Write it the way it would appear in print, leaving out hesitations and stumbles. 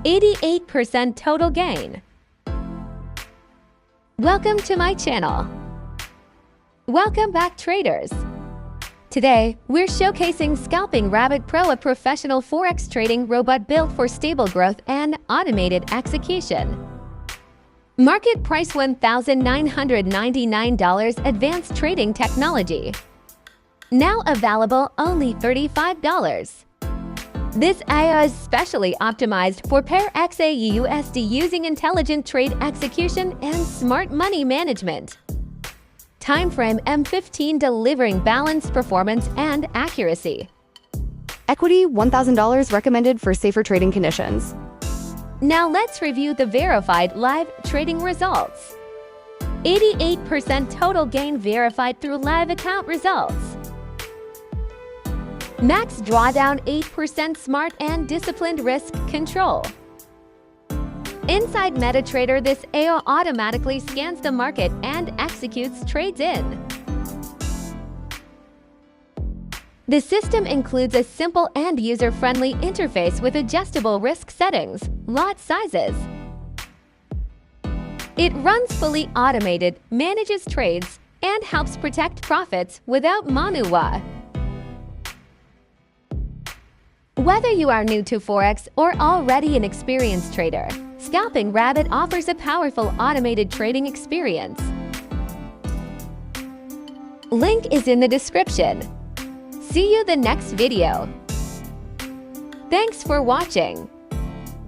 88% total gain. Welcome to my channel. Welcome back, traders. Today, we're showcasing Scalping Rabbit Pro, a professional Forex trading robot built for stable growth and automated execution. Market price $1,999, advanced trading technology. Now available only $35. This AI is specially optimized for pair XAUUSD using intelligent trade execution and smart money management. Timeframe M15, delivering balanced performance and accuracy. Equity $1,000, recommended for safer trading conditions. Now let's review the verified live trading results. 88% total gain verified through live account results. Max drawdown 8%, smart and disciplined risk control. Inside MetaTrader, this AI automatically scans the market and executes trades in. The system includes a simple and user-friendly interface with adjustable risk settings, lot sizes. It runs fully automated, manages trades, and helps protect profits without manual. Whether you are new to Forex or already an experienced trader, Scalping Rabbit offers a powerful automated trading experience. Link is in the description. See you the next video. Thanks for watching.